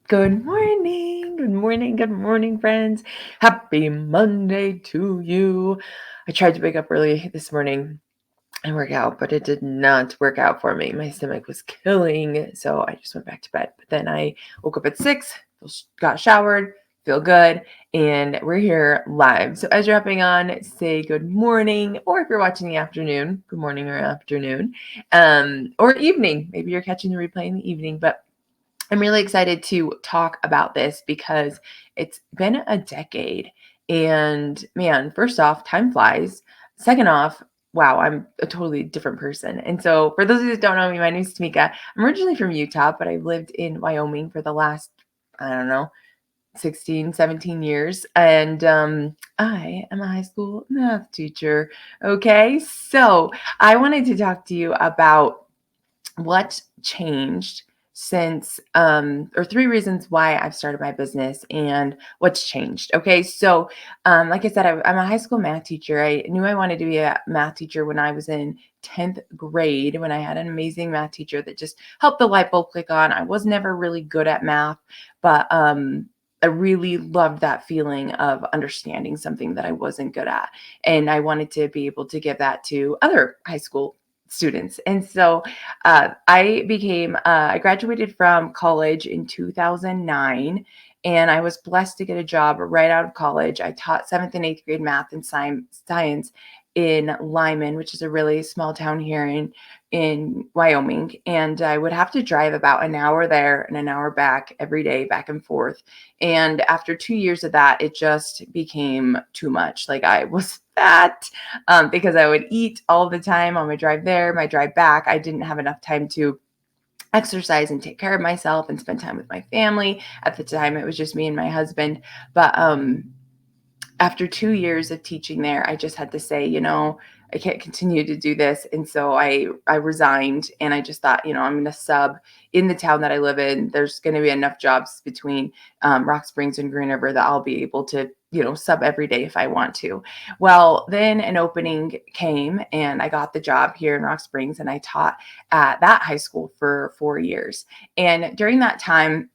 Good morning, good morning, good morning, friends. Happy Monday to you. I tried to wake up early this morning and work out, but it did not work out for me. My stomach was killing, so I just went back to bed. But then I woke up at 6, got showered, feel good, and we're here live. So as you're hopping on, say good morning, or if you're watching the afternoon, good morning or afternoon, or evening. Maybe you're catching the replay in the evening, but I'm really excited to talk about this because it's been a decade. And man, first off, time flies. Second off, wow, I'm a totally different person. And so, for those of you that don't know me, my name is Tamika. I'm originally from Utah, but I've lived in Wyoming for the last, I don't know, 16, 17 years. And I am a high school math teacher. Okay. So, I wanted to talk to you about what changed since or three reasons why I've started my business and what's changed. Okay, so like I said, I'm a high school math teacher. I knew I wanted to be a math teacher when I was in 10th grade, when I had an amazing math teacher that just helped the light bulb click on. I was never really good at math, but I really loved that feeling of understanding something that I wasn't good at, and I wanted to be able to give that to other high school students. And so I graduated from college in 2009, and I was blessed to get a job right out of college. I taught seventh and eighth grade math and science in Lyman, which is a really small town here in Wyoming. And I would have to drive about an hour there and an hour back every day, back and forth. And after 2 years of that, it just became too much. Like I was fat because I would eat all the time on my drive there, my drive back. I didn't have enough time to exercise and take care of myself and spend time with my family. At the time, it was just me and my husband. But after 2 years of teaching there, I just had to say, I can't continue to do this. And so I resigned, and I just thought, I'm going to sub in the town that I live in. There's going to be enough jobs between Rock Springs and Green River that I'll be able to, sub every day if I want to. Well, then an opening came, and I got the job here in Rock Springs, and I taught at that high school for 4 years. And during that time,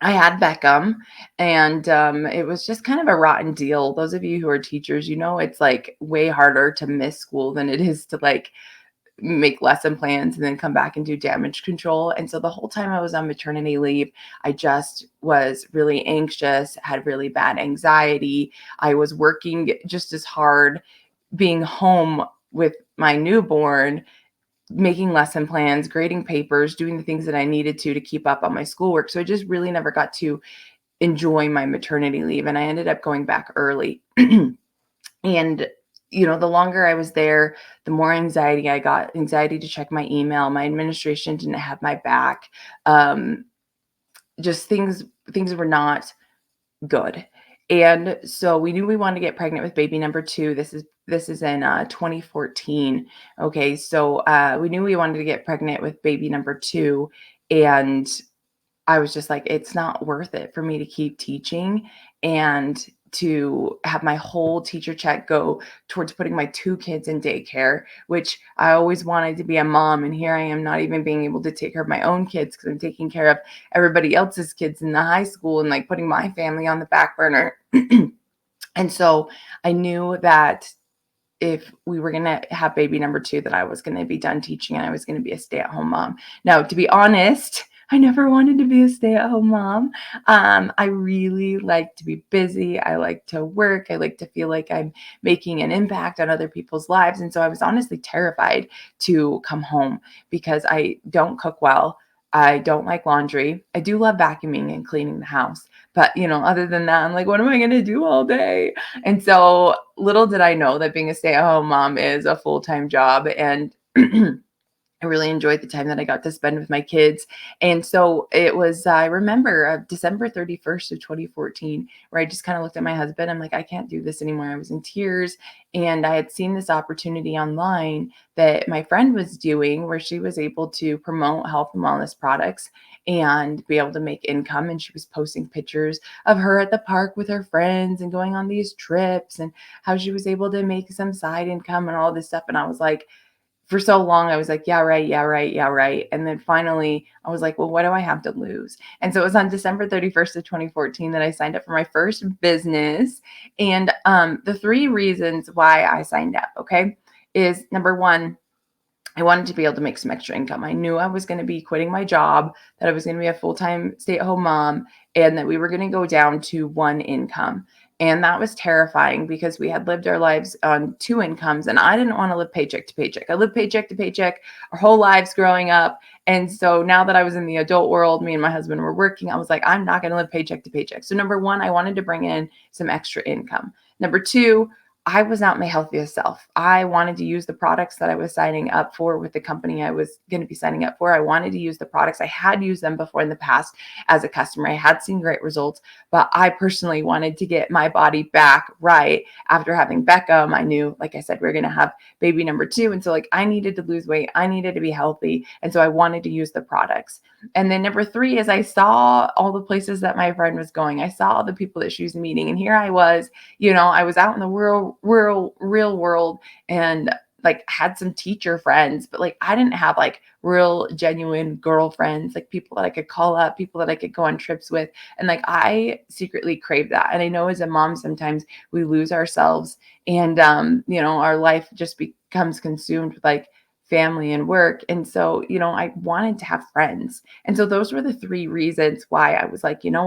I had Beckham, and it was just kind of a rotten deal. Those of you who are teachers, it's like way harder to miss school than it is to like make lesson plans and then come back and do damage control. And so the whole time I was on maternity leave, I just was really anxious, had really bad anxiety. I was working just as hard being home with my newborn, making lesson plans, grading papers, doing the things that I needed to keep up on my schoolwork. So I just really never got to enjoy my maternity leave, and I ended up going back early. And the longer I was there, the more anxiety I got, anxiety to check my email. My administration didn't have my back. Um, just things were not good. And so we knew we wanted to get pregnant with baby number 2. This is in 2014. Okay, so we knew we wanted to get pregnant with baby number 2, and I was just like, it's not worth it for me to keep teaching and to have my whole teacher check go towards putting my 2 kids in daycare, which I always wanted to be a mom. And here I am not even being able to take care of my own kids because I'm taking care of everybody else's kids in the high school and like putting my family on the back burner. And so I knew that if we were going to have baby number 2, that I was going to be done teaching and I was going to be a stay-at-home mom. Now, to be honest, I never wanted to be a stay-at-home mom. I really like to be busy. I like to work. I like to feel like I'm making an impact on other people's lives. And so I was honestly terrified to come home because I don't cook well. I don't like laundry. I do love vacuuming and cleaning the house. But, other than that, I'm like, what am I going to do all day? And so little did I know that being a stay-at-home mom is a full-time job. And I really enjoyed the time that I got to spend with my kids. And so it was, I remember December 31st of 2014, where I just kind of looked at my husband. I'm like, I can't do this anymore. I was in tears. And I had seen this opportunity online that my friend was doing where she was able to promote health and wellness products and be able to make income. And she was posting pictures of her at the park with her friends and going on these trips and how she was able to make some side income and all this stuff. And I was like, for so long, I was like, yeah, right, yeah, right, yeah, right. And then finally, I was like, well, what do I have to lose? And so it was on December 31st of 2014 that I signed up for my first business. And the three reasons why I signed up, okay, is number one, I wanted to be able to make some extra income. I knew I was going to be quitting my job, that I was going to be a full time stay at home mom, and that we were going to go down to one income. And that was terrifying because we had lived our lives on two incomes, and I didn't want to live paycheck to paycheck. I lived paycheck to paycheck our whole lives growing up. And so now that I was in the adult world, me and my husband were working, I was like, I'm not going to live paycheck to paycheck. So, number one, I wanted to bring in some extra income. Number two, I was not my healthiest self. I wanted to use the products that I was signing up for with the company I was going to be signing up for. I wanted to use the products. I had used them before in the past as a customer. I had seen great results, but I personally wanted to get my body back right after having Beckham. I knew, like I said, we are going to have baby number two. And so, like, I needed to lose weight. I needed to be healthy. And so I wanted to use the products. And then number three is I saw all the places that my friend was going. I saw all the people that she was meeting. And here I was, I was out in the real world, and like had some teacher friends, but like I didn't have like real genuine girlfriends, like people that I could call up, people that I could go on trips with. And like I secretly crave that. And I know as a mom, sometimes we lose ourselves, and our life just becomes consumed with like family and work. And so, I wanted to have friends. And so those were the three reasons why I was like, you know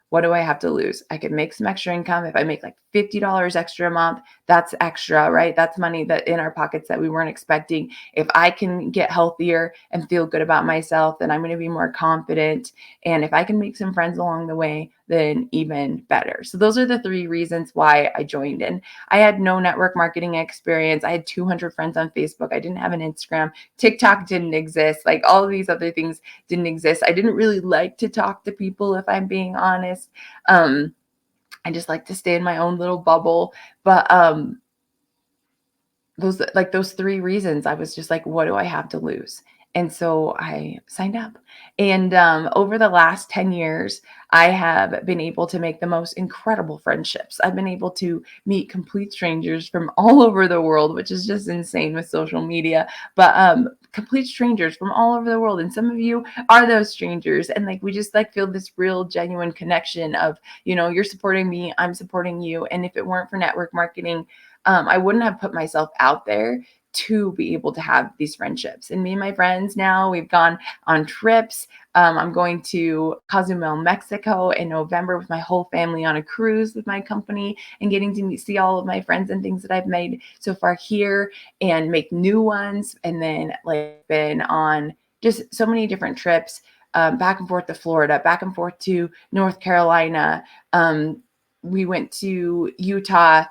what do I have to lose? I could make some extra income. If I make like $50 extra a month, that's extra, right? That's money that in our pockets that we weren't expecting. If I can get healthier and feel good about myself, then I'm going to be more confident. And if I can make some friends along the way, then even better. So those are the three reasons why I joined in. I had no network marketing experience. I had 200 friends on Facebook. I didn't have an Instagram. TikTok didn't exist. Like all of these other things didn't exist. I didn't really like to talk to people, if I'm being honest. Um, I just like to stay in my own little bubble. But those three reasons, I was just like, what do I have to lose? And so I signed up. And over the last 10 years, I have been able to make the most incredible friendships. I've been able to meet complete strangers from all over the world, which is just insane with social media. But complete strangers from all over the world. And some of you are those strangers. And like we just like feel this real genuine connection of, you're supporting me, I'm supporting you. And if it weren't for network marketing, I wouldn't have put myself out there to be able to have these friendships. And me and my friends now, we've gone on trips. I'm going to Cozumel, Mexico in November with my whole family on a cruise with my company, and getting to see all of my friends and things that I've made so far here and make new ones. And then like been on just so many different trips, back and forth to Florida, back and forth to North Carolina. We went to Utah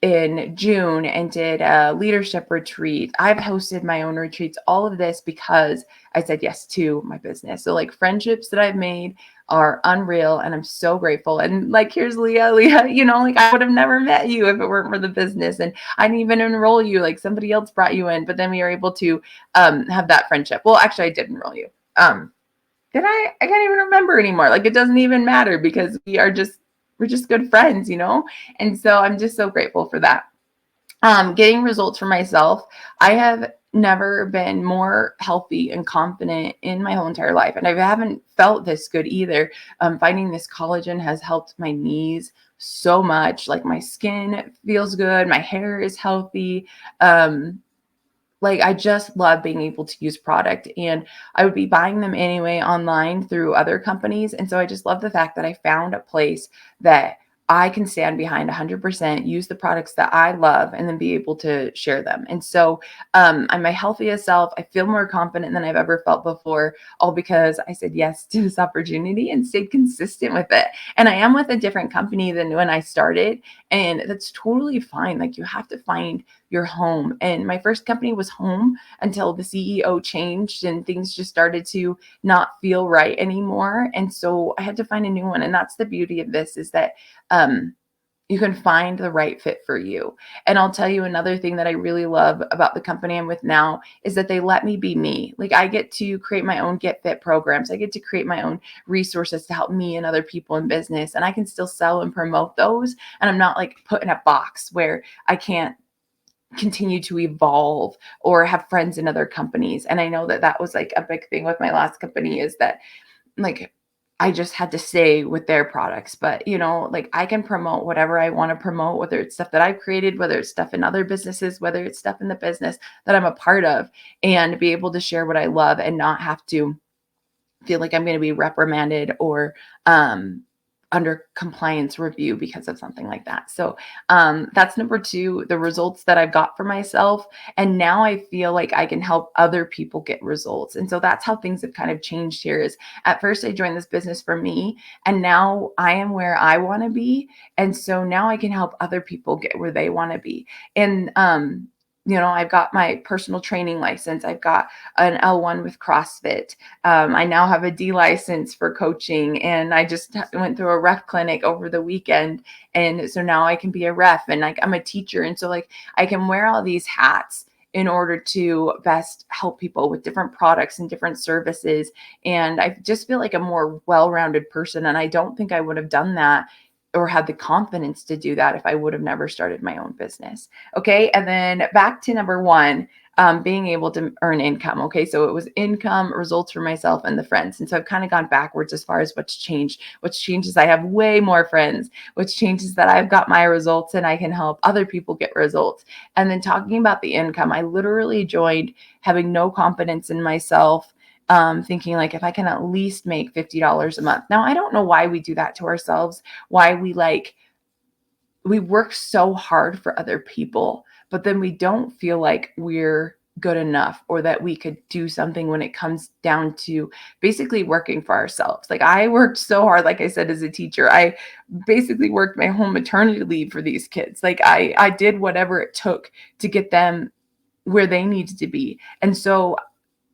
in June and did a leadership retreat. I've hosted my own retreats, all of this because I said yes to my business. So like friendships that I've made are unreal, and I'm so grateful. And like, here's Leah, like I would have never met you if it weren't for the business. And I didn't even enroll you, like somebody else brought you in, but then we were able to have that friendship. Well, actually I did enroll you. Did I can't even remember anymore. Like it doesn't even matter because we're just good friends. And so I'm just so grateful for that. Getting results for myself, I have never been more healthy and confident in my whole entire life. And I haven't felt this good either. Finding this collagen has helped my knees so much. Like my skin feels good. My hair is healthy. Like I just love being able to use product, and I would be buying them anyway online through other companies. And so I just love the fact that I found a place that I can stand behind 100%, use the products that I love, and then be able to share them. And so I'm my healthiest self. I feel more confident than I've ever felt before, all because I said yes to this opportunity and stayed consistent with it. And I am with a different company than when I started, and that's totally fine. Like you have to find your home. And my first company was home until the CEO changed and things just started to not feel right anymore. And so I had to find a new one. And that's the beauty of this, is that you can find the right fit for you. And I'll tell you another thing that I really love about the company I'm with now is that they let me be me. Like I get to create my own Get Fit programs. I get to create my own resources to help me and other people in business. And I can still sell and promote those. And I'm not like put in a box where I can't continue to evolve or have friends in other companies. And I know that that was like a big thing with my last company, is that like I just had to stay with their products. But, like I can promote whatever I want to promote, whether it's stuff that I've created, whether it's stuff in other businesses, whether it's stuff in the business that I'm a part of, and be able to share what I love and not have to feel like I'm going to be reprimanded or under compliance review because of something like that. So that's number two, the results that I've got for myself. And now I feel like I can help other people get results. And so that's how things have kind of changed here. Is at first I joined this business for me, and now I am where I want to be. And so now I can help other people get where they want to be. And I've got my personal training license. I've got an L1 with CrossFit. I now have a D license for coaching, and I just went through a ref clinic over the weekend. And so now I can be a ref, and like I'm a teacher. And so like I can wear all these hats in order to best help people with different products and different services. And I just feel like a more well-rounded person. And I don't think I would have done that or had the confidence to do that if I would have never started my own business. Okay. And then back to number one, being able to earn income. Okay. So it was income, results for myself and the friends. And so I've kind of gone backwards as far as what's changed. What's changed is I have way more friends. What's changed is that I've got my results and I can help other people get results. And then talking about the income, I literally joined having no confidence in myself, thinking like if I can at least make $50 a month. Now, I don't know why we do that to ourselves, why we work so hard for other people, but then we don't feel like we're good enough or that we could do something when it comes down to basically working for ourselves. Like I worked so hard, like I said, as a teacher, I basically worked my whole maternity leave for these kids. Like I did whatever it took to get them where they needed to be. And so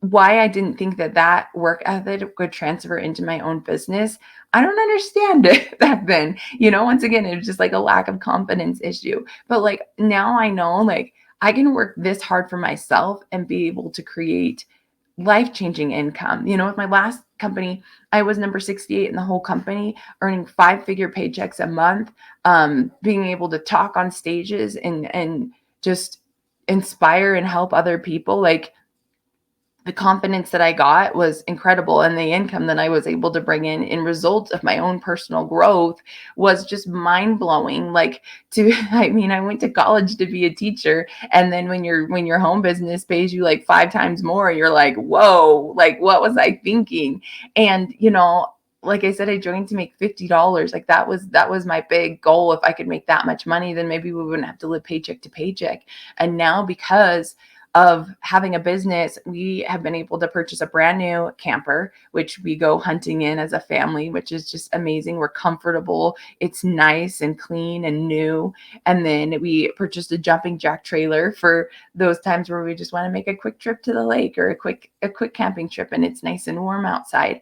why I didn't think that that work ethic would transfer into my own business, I don't understand it back then. Once again, it was just like a lack of confidence issue. But like now I know like I can work this hard for myself and be able to create life-changing income. With my last company, I was number 68 in the whole company, earning five-figure paychecks a month, being able to talk on stages and just inspire and help other people. Like the confidence that I got was incredible. And the income that I was able to bring in result of my own personal growth was just mind blowing. I went to college to be a teacher. And then when your home business pays you like 5 times more, you're like, whoa, like what was I thinking? And, like I said, I joined to make $50. Like that was my big goal. If I could make that much money, then maybe we wouldn't have to live paycheck to paycheck. And now because of having a business, we have been able to purchase a brand new camper, which we go hunting in as a family, which is just amazing. We're comfortable. It's nice and clean and new. And then we purchased a jumping jack trailer for those times where we just want to make a quick trip to the lake or a quick camping trip, and it's nice and warm outside.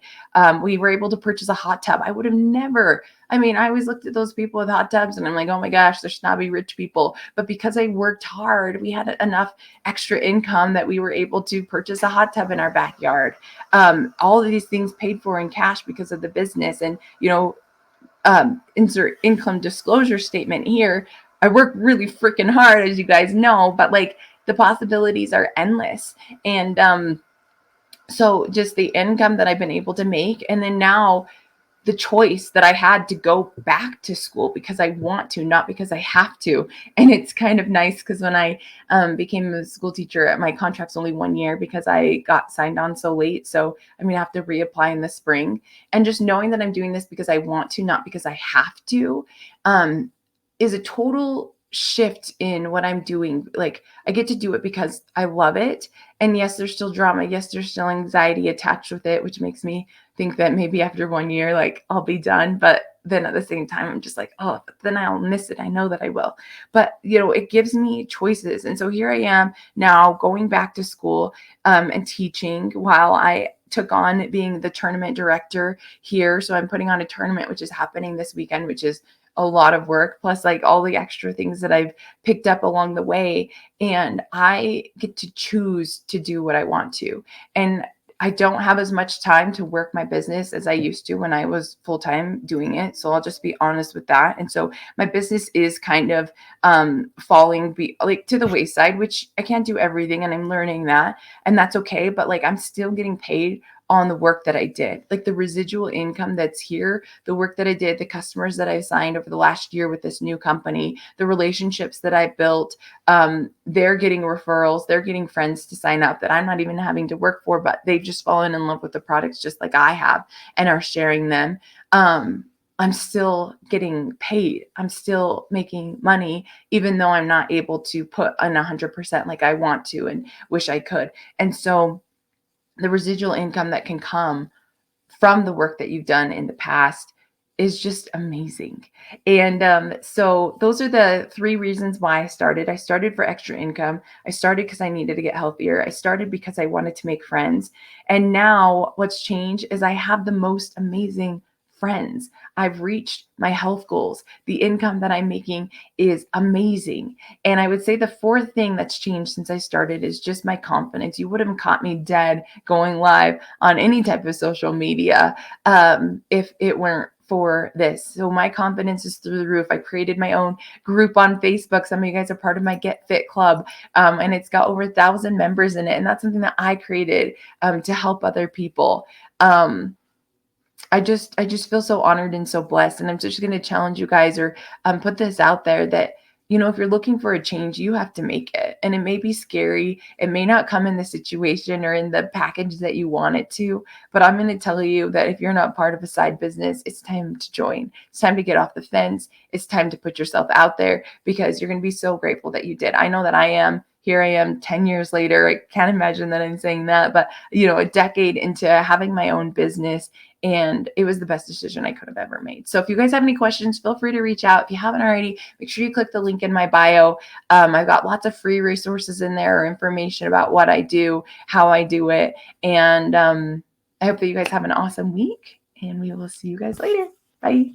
We were able to purchase a hot tub. I would have never. I always looked at those people with hot tubs and I'm like, oh my gosh, they're snobby rich people. But because I worked hard, we had enough extra income that we were able to purchase a hot tub in our backyard. All of these things paid for in cash because of the business. And, insert income disclosure statement here. I work really freaking hard, as you guys know, but like the possibilities are endless. And so just the income that I've been able to make. And then now the choice that I had to go back to school because I want to, not because I have to. And it's kind of nice because when I became a school teacher, my contract's only 1 year because I got signed on so late. So I'm going to have to reapply in the spring. And just knowing that I'm doing this because I want to, not because I have to, is a total shift in what I'm doing. Like I get to do it because I love it. And yes, there's still drama. Yes, there's still anxiety attached with it, which makes me think that maybe after 1 year, like I'll be done. But then at the same time, I'm just like, oh, then I'll miss it. I know that I will. But, it gives me choices. And so here I am now going back to school and teaching while I took on being the tournament director here. So I'm putting on a tournament, which is happening this weekend, which is a lot of work, plus like all the extra things that I've picked up along the way. And I get to choose to do what I want to. And I don't have as much time to work my business as I used to when I was full time doing it. So I'll just be honest with that. And so my business is kind of falling like to the wayside, which I can't do everything, and I'm learning that, and that's okay. But like I'm still getting paid on the work that I did, like the residual income that's here, the work that I did, the customers that I signed over the last year with this new company, the relationships that I built. They're getting referrals, they're getting friends to sign up that I'm not even having to work for, but they've just fallen in love with the products just like I have and are sharing them. I'm still getting paid. I'm still making money, even though I'm not able to put in 100% like I want to and wish I could. And so the residual income that can come from the work that you've done in the past is just amazing. And so those are the three reasons why I started. I started for extra income. I started because I needed to get healthier. I started because I wanted to make friends. And now what's changed is I have the most amazing friends. I've reached my health goals. The income that I'm making is amazing. And I would say the fourth thing that's changed since I started is just my confidence. You would have caught me dead going live on any type of social media if it weren't for this. So my confidence is through the roof. I created my own group on Facebook. Some of you guys are part of my Get Fit Club, and it's got over 1,000 members in it. And that's something that I created to help other people. I just feel so honored and so blessed. And I'm just going to challenge you guys or put this out there that, if you're looking for a change, you have to make it. And it may be scary. It may not come in the situation or in the package that you want it to. But I'm going to tell you that if you're not part of a side business, it's time to join. It's time to get off the fence. It's time to put yourself out there because you're going to be so grateful that you did. I know that I am. Here I am 10 years later. I can't imagine that I'm saying that, but a decade into having my own business, and it was the best decision I could have ever made. So if you guys have any questions, feel free to reach out. If you haven't already, make sure you click the link in my bio. I've got lots of free resources in there or information about what I do, how I do it. And I hope that you guys have an awesome week, and we will see you guys later. Bye.